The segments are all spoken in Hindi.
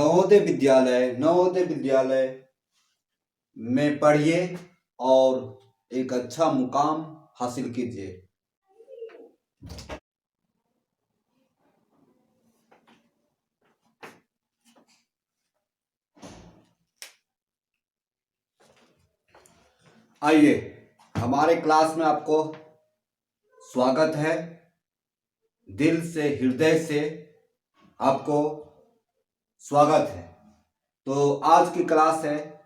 नवोदय विद्यालय में पढ़िए और एक अच्छा मुकाम हासिल कीजिए। आइए, हमारे क्लास में आपको स्वागत है। दिल से, हृदय से आपको स्वागत है। तो आज की क्लास है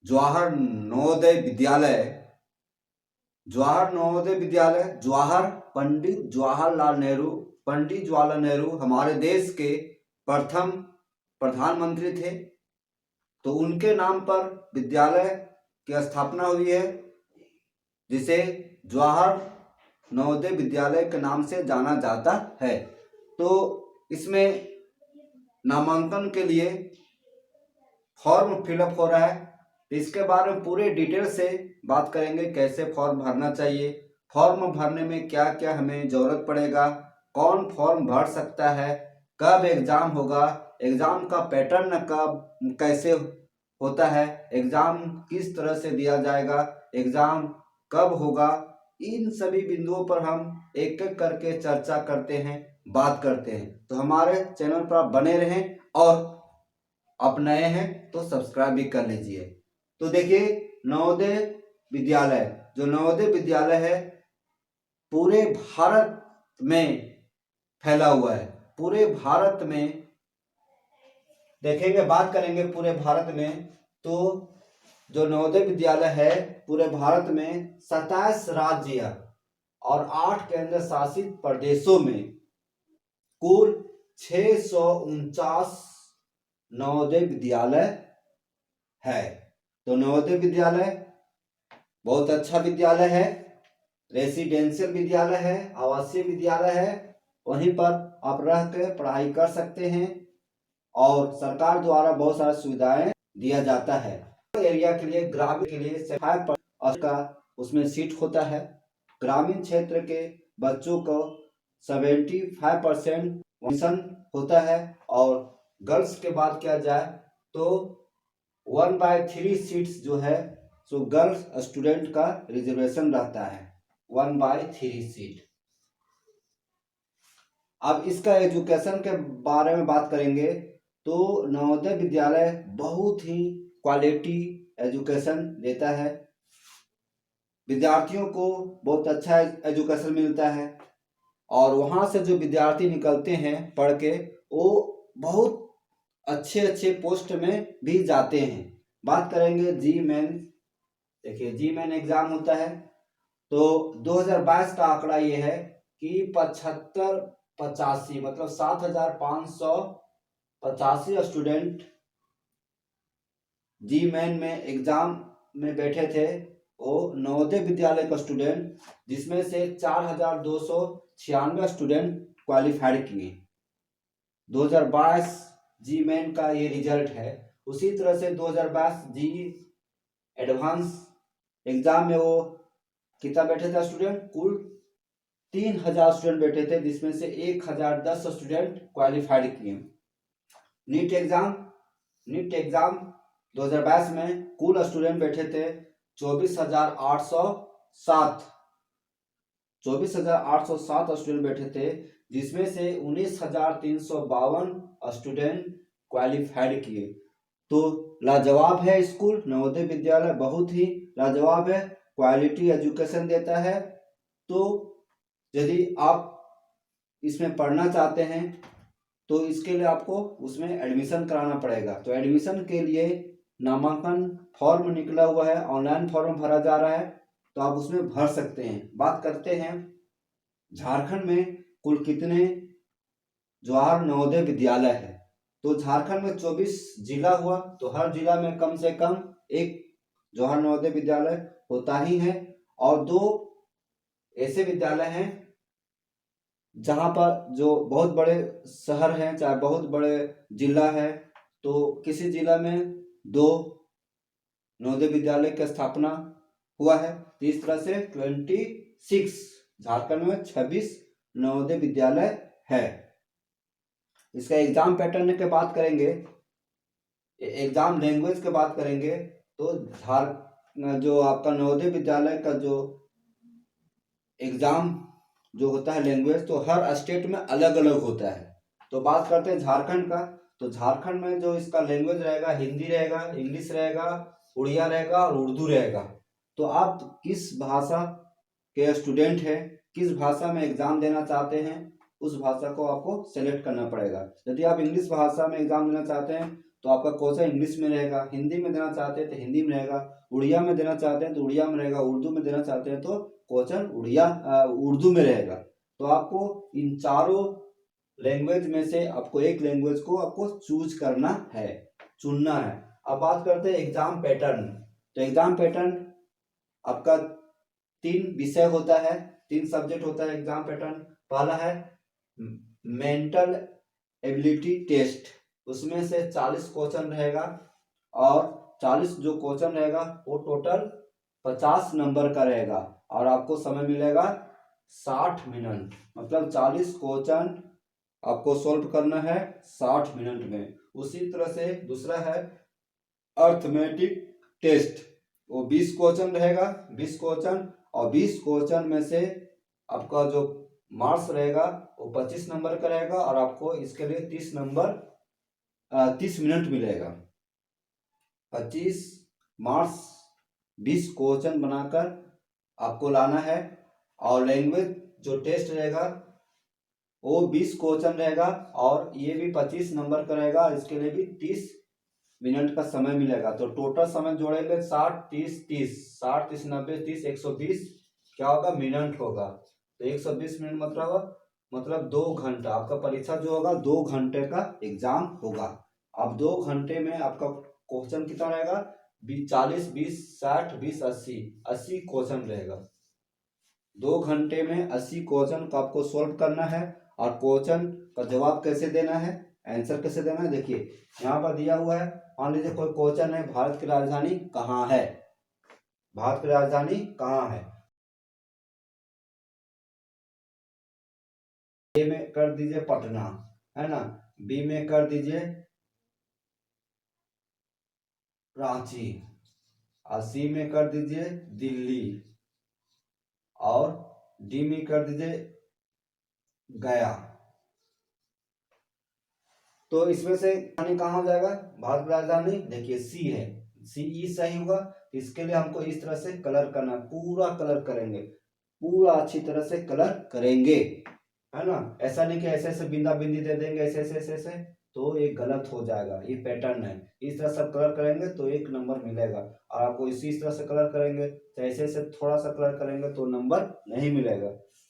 जवाहर नवोदय विद्यालय, पंडित जवाहरलाल नेहरू हमारे देश के प्रथम प्रधानमंत्री थे। तो उनके नाम पर विद्यालय की स्थापना हुई है, जिसे जवाहर नवोदय विद्यालय के नाम से जाना जाता है। तो इसमें नामांकन के लिए फॉर्म फिलअप हो रहा है। इसके बारे में पूरे डिटेल से बात करेंगे, कैसे फॉर्म भरना चाहिए, फॉर्म भरने में क्या क्या हमें जरूरत पड़ेगा, कौन फॉर्म भर सकता है, कब एग्जाम होगा, एग्जाम का पैटर्न कब कैसे होता है, एग्जाम किस तरह से दिया जाएगा, एग्जाम कब होगा, इन सभी बिंदुओं पर हम एक एक करके चर्चा करते हैं, बात करते हैं। तो हमारे चैनल पर आप बने रहें और आप नए हैं तो सब्सक्राइब भी कर लीजिए। तो देखिए, नवोदय विद्यालय है पूरे भारत में फैला हुआ है। पूरे भारत में देखेंगे, बात करेंगे पूरे भारत में। तो जो नवोदय विद्यालय है पूरे भारत में 27 राज्य और 8 केंद्र शासित प्रदेशों में कुल 649 नवोदय विद्यालय है। तो नवोदय विद्यालय बहुत अच्छा विद्यालय है, रेसिडेंशियल विद्यालय है, आवासीय विद्यालय है। वहीं पर आप रह के पढ़ाई कर सकते हैं और सरकार द्वारा बहुत सारी सुविधाएं दिया जाता है। एरिया के लिए, ग्रामीण के लिए 5% का उसमें सीट होता है। ग्रामीण क्षेत्र के बच्चों को 75% एडमिशन होता है। और गर्ल्स के बात किया जाए तो 1/3 सीट्स जो है सो गर्ल्स स्टूडेंट का रिजर्वेशन रहता है, 1/3 सीट। अब इसका एजुकेशन के बारे में बात करेंगे तो नवोदय विद्यालय बहुत ही क्वालिटी एजुकेशन देता है। विद्यार्थियों को बहुत अच्छा एजुकेशन मिलता है और वहाँ से जो विद्यार्थी निकलते हैं पढ़ के, वो बहुत अच्छे अच्छे पोस्ट में भी जाते हैं। बात करेंगे जी मेन। देखिए, जी मेन एग्जाम होता है तो 2022 का आंकड़ा ये है कि 85 मतलब 7585 स्टूडेंट जी मेन में एग्जाम में बैठे थे। वो नवोदय विद्यालय का स्टूडेंट, जिसमें से 4296 स्टूडेंट क्वालिफाइड किए। 2022 जी मेन का ये रिजल्ट है। उसी तरह से 2022 जी एडवांस एग्जाम में वो कितना बैठे थे स्टूडेंट, कुल 3000 स्टूडेंट बैठे थे, जिसमें से 1010 स्टूडेंट क्वालिफाइड किए। नीट एग्जाम 2022 में कुल स्टूडेंट बैठे थे 24,807 स्टूडेंट बैठे थे, जिसमें से 19,352 स्टूडेंट क्वालिफाइड किए। तो लाजवाब है स्कूल नवोदय विद्यालय, बहुत ही लाजवाब है, क्वालिटी एजुकेशन देता है। तो यदि आप इसमें पढ़ना चाहते हैं तो इसके लिए आपको उसमें एडमिशन कराना पड़ेगा। तो एडमिशन के लिए नामांकन फॉर्म निकला हुआ है, ऑनलाइन फॉर्म भरा जा रहा है, तो आप उसमें भर सकते हैं। बात करते हैं झारखंड में कुल कितने जवाहर नवोदय विद्यालय है। तो झारखंड में 24 जिला हुआ, तो हर जिला में कम से कम एक जवाहर नवोदय विद्यालय होता ही है। और 2 ऐसे विद्यालय हैं जहां पर जो बहुत बड़े शहर हैं, चाहे बहुत बड़े जिला है, तो किसी जिला में 2 नवोदय विद्यालय की स्थापना हुआ है। तो इस तरह से 26 झारखंड में 26 नवोदय विद्यालय है। इसका एग्जाम पैटर्न के बात करेंगे, एग्जाम लैंग्वेज के बात करेंगे तो जो आपका नवोदय विद्यालय का जो एग्जाम जो होता है लैंग्वेज, तो हर स्टेट में अलग अलग होता है। तो बात करते हैं झारखंड का, तो झारखंड में जो इसका लैंग्वेज रहेगा, हिंदी रहेगा, इंग्लिश रहेगा, उड़िया रहेगा और उर्दू रहेगा। तो आप किस भाषा के स्टूडेंट हैं, किस भाषा में एग्जाम देना चाहते हैं, उस भाषा को आपको सेलेक्ट करना पड़ेगा। यदि आप इंग्लिश भाषा में एग्जाम देना चाहते हैं तो आपका क्वेश्चन इंग्लिश में रहेगा, हिंदी में देना चाहते हैं तो हिंदी में रहेगा, उड़िया में देना चाहते हैं तो उड़िया में रहेगा, उर्दू में देना चाहते हैं तो क्वेश्चन उर्दू में रहेगा। तो आपको इन चारों लैंग्वेज में से आपको एक लैंग्वेज को आपको चूज करना है, चुनना है। अब बात करते हैं एग्जाम पैटर्न। तो एग्जाम पैटर्न आपका 3 विषय होता है, 3 सब्जेक्ट होता है एग्जाम पैटर्न। पहला है मेंटल एबिलिटी टेस्ट, उसमें से 40 क्वेश्चन रहेगा और 40 जो क्वेश्चन रहेगा वो टोटल 50 नंबर का रहेगा और आपको समय मिलेगा 60 मिनट, मतलब 40 क्वेश्चन आपको सॉल्व करना है 60 मिनट में। उसी तरह से दूसरा है अर्थमेटिक टेस्ट, वो 20 क्वेश्चन रहेगा, 20 क्वेश्चन और 20 क्वेश्चन में से आपका जो मार्क्स रहेगा वो 25 नंबर का रहेगा और आपको इसके लिए 30 मिनट मिलेगा। 25 मार्क्स 20 क्वेश्चन बनाकर आपको लाना है। और लैंग्वेज जो टेस्ट रहेगा वो 20 क्वेश्चन रहेगा और ये भी 25 नंबर का रहेगा, इसके लिए भी 30 मिनट का समय मिलेगा। तो टोटल समय जोड़ेंगे 60 30 30 60 30 90 30 120 क्या होगा मिनट होगा। तो 120 मिनट मतलब 2 घंटा आपका परीक्षा जो होगा 2 घंटे का एग्जाम होगा। अब 2 घंटे में आपका क्वेश्चन कितना रहेगा 40 20 60 20 80 क्वेश्चन रहेगा। 2 घंटे में 80 क्वेश्चन को आपको सोल्व करना है। और क्वेश्चन का जवाब कैसे देना है, आंसर कैसे देना है, देखिए यहाँ पर दिया हुआ है। मान लीजिए कोई क्वेश्चन है भारत की राजधानी कहाँ है, भारत की राजधानी कहाँ है। ए में कर दीजिए पटना, है ना, बी में कर दीजिए रांची और सी में कर दीजिए दिल्ली और डी में कर दीजिए गया। तो इसमें से राजधानी कहाँ हो जाएगा, भारत की राजधानी देखिए सी है, सी ई सही होगा। इसके लिए हमको इस तरह से कलर करना, पूरा कलर करेंगे, पूरा अच्छी तरह से कलर करेंगे, है ना। ऐसा नहीं कि ऐसे ऐसे बिंदा बिंदी दे देंगे ऐसे ऐसे ऐसे ऐसे, तो ये गलत हो जाएगा। ये पैटर्न है, इस तरह से कलर करेंगे तो 1 नंबर मिलेगा। और आपको इसी तरह से कलर करेंगे तो ऐसे ऐसे थोड़ा सा कलर करेंगे तो नंबर नहीं मिलेगा।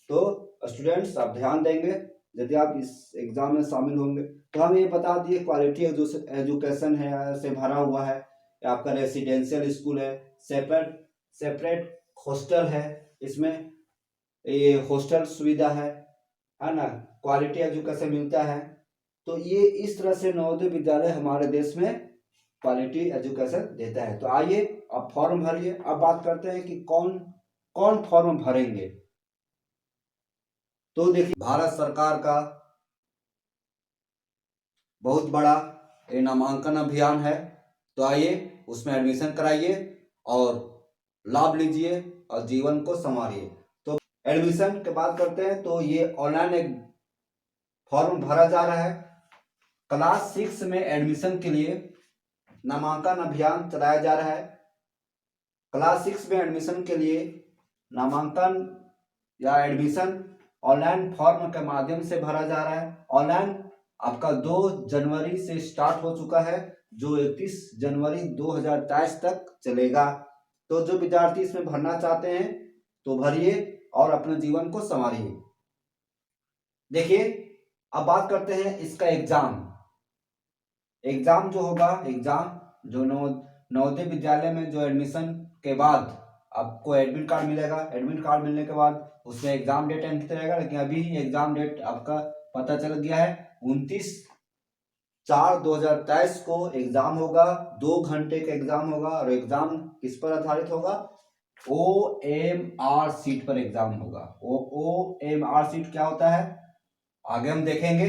तो स्टूडेंट्स आप ध्यान देंगे यदि आप इस एग्जाम में शामिल होंगे। तो हम ये बता दिए क्वालिटी एजुकेशन है से भरा हुआ है, आपका रेसिडेंशियल स्कूल है, सेपरेट सेपरेट हॉस्टल है, इसमें ये हॉस्टल सुविधा है ना, क्वालिटी एजुकेशन मिलता है। तो ये इस तरह से नवोदय विद्यालय हमारे देश में क्वालिटी एजुकेशन देता है। तो आइए अब फॉर्म भरिए। अब बात करते हैं कि कौन कौन फॉर्म भरेंगे। तो देखिए भारत सरकार का बहुत बड़ा ये नामांकन अभियान है, तो आइए उसमें एडमिशन कराइए और लाभ लीजिए और जीवन को संवारिए। तो एडमिशन की बात करते हैं तो ये ऑनलाइन एक फॉर्म भरा जा रहा है। क्लास 6 में एडमिशन के लिए नामांकन अभियान चलाया जा रहा है। क्लास 6 में एडमिशन के लिए नामांकन या एडमिशन ऑनलाइन फॉर्म के माध्यम से भरा जा रहा है। ऑनलाइन आपका 2 जनवरी से स्टार्ट हो चुका है, जो 31 जनवरी 2023 तक चलेगा। तो जो विद्यार्थी इसमें भरना चाहते हैं तो भरिए और अपने जीवन को संवारिए। देखिए अब बात करते हैं इसका एग्जाम जो होगा, एग्जाम जो नवोदय विद्यालय में जो एडमिशन के बाद आपको एडमिट कार्ड मिलेगा। एडमिट कार्ड मिलने के बाद उसमें एग्जाम डेट एंटर रहेगा, लेकिन अभी एग्जाम डेट आपका पता चल गया है 29/4/2023 को एग्जाम होगा। 2 घंटे का एग्जाम होगा और एग्जाम किस पर आधारित होगा, OMR सीट पर एग्जाम होगा। OMR सीट क्या होता है आगे हम देखेंगे।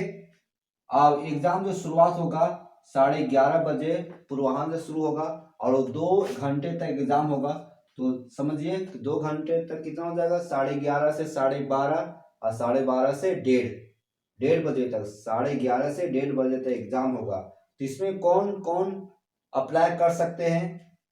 अब एग्जाम जो शुरुआत होगा 11:30 बजे पूर्वाह्न से शुरू होगा और वो 2 घंटे तक एग्जाम होगा। तो समझिए 2 घंटे तक कितना हो जाएगा, 11:30 से 12:30 और 12:30 से 1:30 बजे तक, 11:30 से 1:30 बजे तक एग्जाम होगा। तो इसमें कौन कौन अप्लाई कर सकते हैं,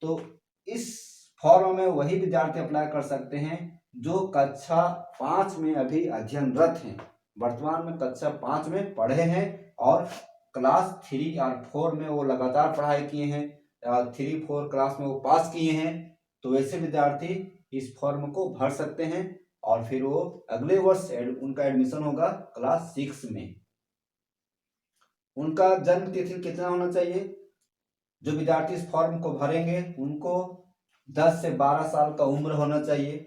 तो इस फॉर्म में वही विद्यार्थी अप्लाई कर सकते हैं जो कक्षा 5 में अभी अध्ययनरत हैं, वर्तमान में कक्षा 5 में पढ़े हैं और क्लास 3 और 4 में वो लगातार पढ़ाई किए हैं, 3-4 क्लास में वो पास किए हैं। तो वैसे विद्यार्थी इस फॉर्म को भर सकते हैं और फिर वो अगले वर्ष उनका एडमिशन होगा क्लास 6 में। उनका जन्म तिथि कितना होना चाहिए, जो विद्यार्थी इस फॉर्म को भरेंगे उनको 10 से 12 साल का उम्र होना चाहिए।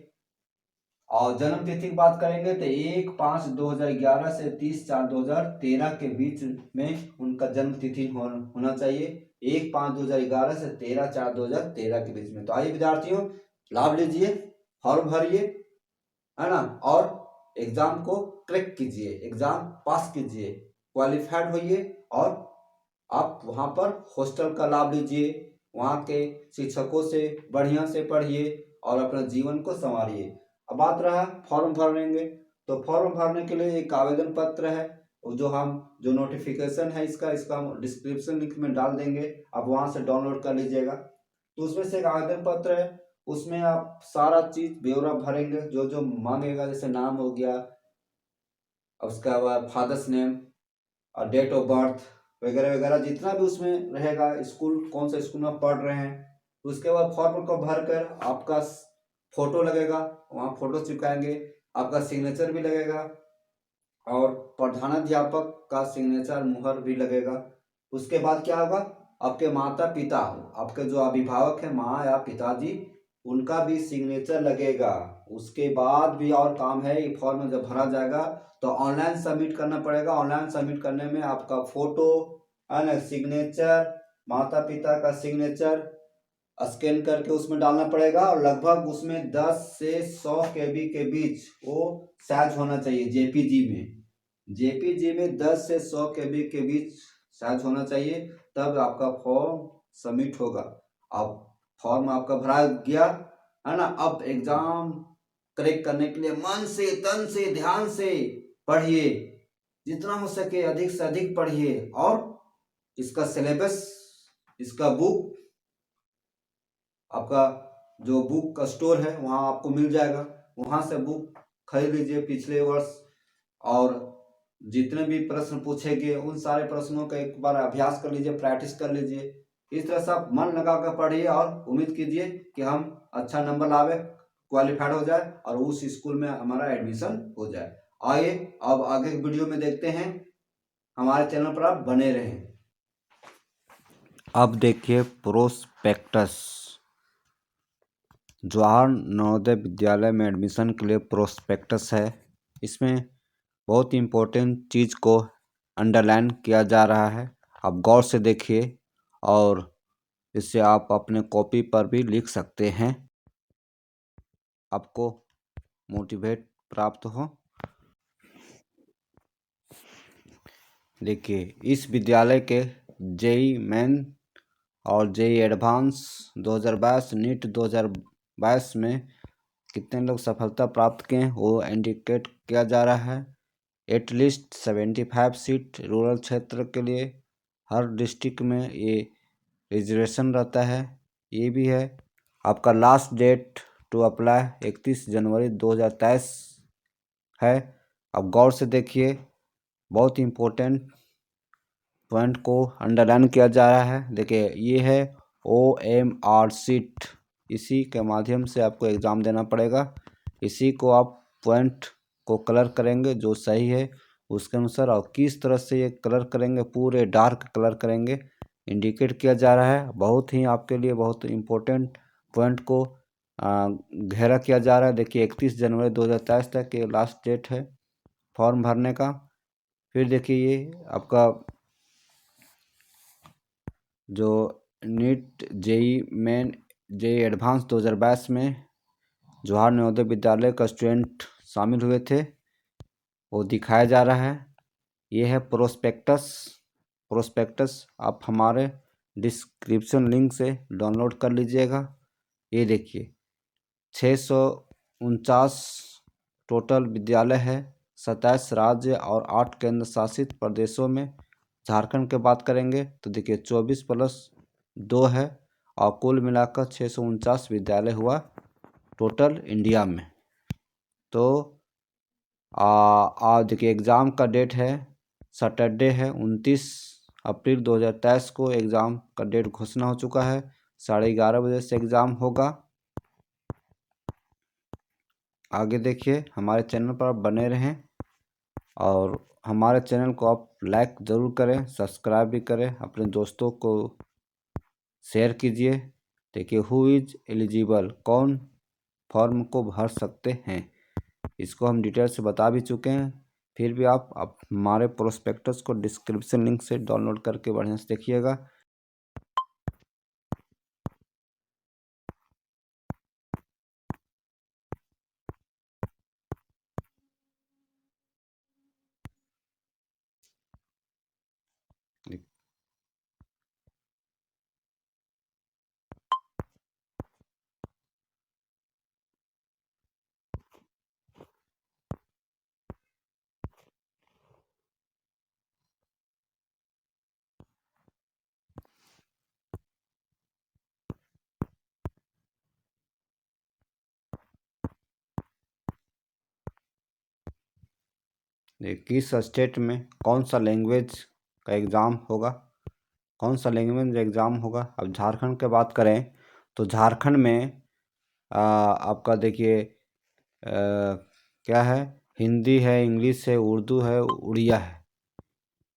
और जन्म तिथि की बात करेंगे तो 1/5/2011 से 30/4/2013 के बीच में उनका जन्म तिथि होना चाहिए, 1/5/2011 से 13/4/2013 के बीच में। तो आइए विद्यार्थियों, लाभ लीजिए, फॉर्म भरिए, है ना, और एग्जाम को क्रैक कीजिए, एग्जाम पास कीजिए, क्वालिफाइड होइए और आप वहाँ पर हॉस्टल का लाभ लीजिए, वहाँ के शिक्षकों से बढ़िया से पढ़िए और अपना जीवन को संवारिए। अब बात रहा फॉर्म भरेंगे, तो फॉर्म भरने के लिए एक आवेदन पत्र है, जो नोटिफिकेशन है इसका हम डिस्क्रिप्शन लिंक में डाल देंगे, आप वहाँ से डाउनलोड कर लीजिएगा। तो उसमें से एक आवेदन पत्र है, उसमें आप सारा चीज ब्यौरा भरेंगे, जो जो मांगेगा, जैसे नाम हो गया, उसका बाद फादर्स नेम और डेट ऑफ बर्थ वगैरह वगैरह, जितना भी उसमें रहेगा, स्कूल कौन सा स्कूल में पढ़ रहे हैं। उसके बाद फॉर्म को भर कर आपका फोटो लगेगा, वहाँ फोटो चिपकाएंगे, आपका सिग्नेचर भी लगेगा और प्रधानाध्यापक का सिग्नेचर मुहर भी लगेगा। उसके बाद क्या होगा, आपके माता पिता, आपके जो अभिभावक है, माँ या पिताजी, उनका भी सिग्नेचर लगेगा। उसके बाद भी और काम है, ये फॉर्म जब भरा जाएगा तो ऑनलाइन सबमिट करना पड़ेगा। ऑनलाइन सबमिट करने में आपका फोटो है ना, सिग्नेचर, माता पिता का सिग्नेचर स्कैन करके उसमें डालना पड़ेगा और लगभग उसमें 10 से 100 KB के बीच वो साइज होना चाहिए। जेपीजी में 10 से 100 KB के बीच साइज होना चाहिए, तब आपका फॉर्म सबमिट होगा। अब फॉर्म आपका भरा गया है ना, अब एग्जाम क्रैक करने के लिए मन से तन से ध्यान से पढ़िए, जितना हो सके अधिक से अधिक पढ़िए और इसका सिलेबस, इसका बुक, आपका जो बुक का स्टोर है वहाँ आपको मिल जाएगा, वहाँ से बुक खरीद लीजिए पिछले वर्ष, और जितने भी प्रश्न पूछे गए उन सारे प्रश्नों का एक बार अभ्यास कर लीजिए, प्रैक्टिस कर लीजिए। इस तरह से आप मन लगा कर पढ़िए और उम्मीद कीजिए कि हम अच्छा नंबर लावे, क्वालिफाइड हो जाए और उस स्कूल में हमारा एडमिशन हो जाए। आइए अब आगे वीडियो में देखते हैं, हमारे चैनल पर आप बने रहें। अब देखिए प्रोस्पेक्टस। जवाहर नवोदय विद्यालय में एडमिशन के लिए प्रोस्पेक्टस है। इसमें बहुत इम्पोर्टेंट चीज़ को अंडरलाइन किया जा रहा है, आप गौर से देखिए और इससे आप अपने कॉपी पर भी लिख सकते हैं, आपको मोटिवेट प्राप्त हो। देखिए इस विद्यालय के जेई मेन और जेई एडवांस 2022, नीट 2022 में कितने लोग सफलता प्राप्त किए हैं वो इंडिकेट किया जा रहा है। एटलीस्ट 75 सीट रूरल क्षेत्र के लिए हर डिस्ट्रिक्ट में ये रिजर्वेशन रहता है। ये भी है, आपका लास्ट डेट टू अप्लाई 31 जनवरी 2023 है। अब गौर से देखिए, बहुत इम्पोर्टेंट पॉइंट को अंडरलाइन किया जा रहा है। देखिए ये है OMR सीट, इसी के माध्यम से आपको एग्ज़ाम देना पड़ेगा। इसी को आप पॉइंट को कलर करेंगे जो सही है उसके अनुसार, और किस तरह से ये कलर करेंगे, पूरे डार्क कलर करेंगे, इंडिकेट किया जा रहा है। बहुत ही आपके लिए बहुत इम्पोर्टेंट पॉइंट को घेरा किया जा रहा है। देखिए 31 जनवरी 2023 तक ये लास्ट डेट है फॉर्म भरने का। फिर देखिए ये आपका जो NEET JEE main JEE advanced 2022 में जवाहर नवोदय विद्यालय का स्टूडेंट शामिल हुए थे वो दिखाया जा रहा है। ये है प्रोस्पेक्टस आप हमारे डिस्क्रिप्शन लिंक से डाउनलोड कर लीजिएगा। ये देखिए 649 टोटल विद्यालय है, 27 राज्य और 8 केंद्र शासित प्रदेशों में। झारखंड की बात करेंगे तो देखिए 24+2 है और कुल मिलाकर 649 विद्यालय हुआ टोटल इंडिया में। तो देखिए एग्ज़ाम का डेट है सैटरडे है 29 अप्रैल 2023 को एग्ज़ाम का डेट घोषणा हो चुका है। 11:30 बजे से एग्ज़ाम होगा। आगे देखिए हमारे चैनल पर आप बने रहें और हमारे चैनल को आप लाइक ज़रूर करें, सब्सक्राइब भी करें, अपने दोस्तों को शेयर कीजिए। देखिए हु इज़ एलिजिबल, कौन फॉर्म को भर सकते हैं, इसको हम डिटेल से बता भी चुके हैं। फिर भी आप हमारे प्रोस्पेक्टस को डिस्क्रिप्शन लिंक से डाउनलोड करके बढ़िया से देखिएगा। किस स्टेट में कौन सा लैंग्वेज का एग्ज़ाम होगा, कौन सा लैंग्वेज एग्ज़ाम होगा। अब झारखंड की बात करें तो झारखंड में आपका देखिए क्या है, हिंदी है, इंग्लिश है, उर्दू है, उड़िया है।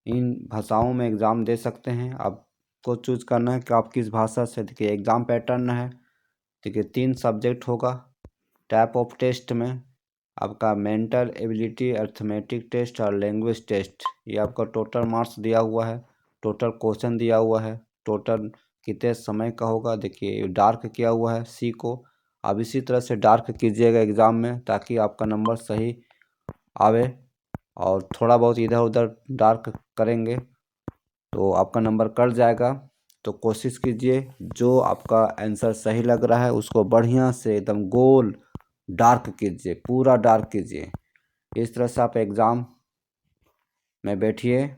इन भाषाओं में एग्ज़ाम दे सकते हैं। आपको चूज़ करना है कि आप किस भाषा से। देखिए एग्ज़ाम पैटर्न है, देखिए 3 सब्जेक्ट होगा। टाइप ऑफ टेस्ट में आपका मेंटल एबिलिटी, अर्थमेटिक टेस्ट और लैंग्वेज टेस्ट। ये आपका टोटल मार्क्स दिया हुआ है, टोटल क्वेश्चन दिया हुआ है, टोटल कितने समय का होगा। देखिए डार्क किया हुआ है सी को। आप इसी तरह से डार्क कीजिएगा एग्ज़ाम में ताकि आपका नंबर सही आवे, और थोड़ा बहुत इधर उधर डार्क करेंगे तो आपका नंबर कट जाएगा। तो कोशिश कीजिए जो आपका आंसर सही लग रहा है उसको बढ़िया से एकदम गोल डार्क कीजिए, पूरा डार्क कीजिए। इस तरह से आप एग्ज़ाम में बैठिए।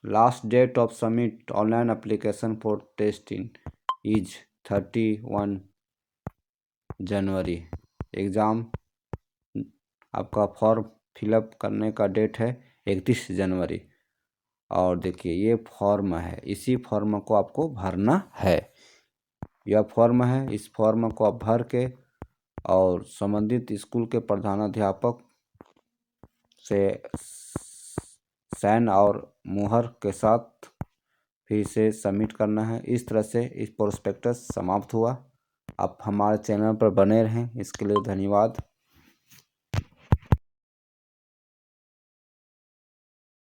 Last date of submit online application for testing is 31 January. Exam आपका फॉर्म फिलअप करने का डेट है 31 जनवरी। और देखिए ये फॉर्म है, इसी फॉर्म को आपको भरना है। यह फॉर्म है, इस फॉर्म को आप भर के और संबंधित स्कूल के प्रधानाध्यापक से साइन और मुहर के साथ फिर से सबमिट करना है। इस तरह से इस प्रोस्पेक्टस समाप्त हुआ। आप हमारे चैनल पर बने रहें, इसके लिए धन्यवाद।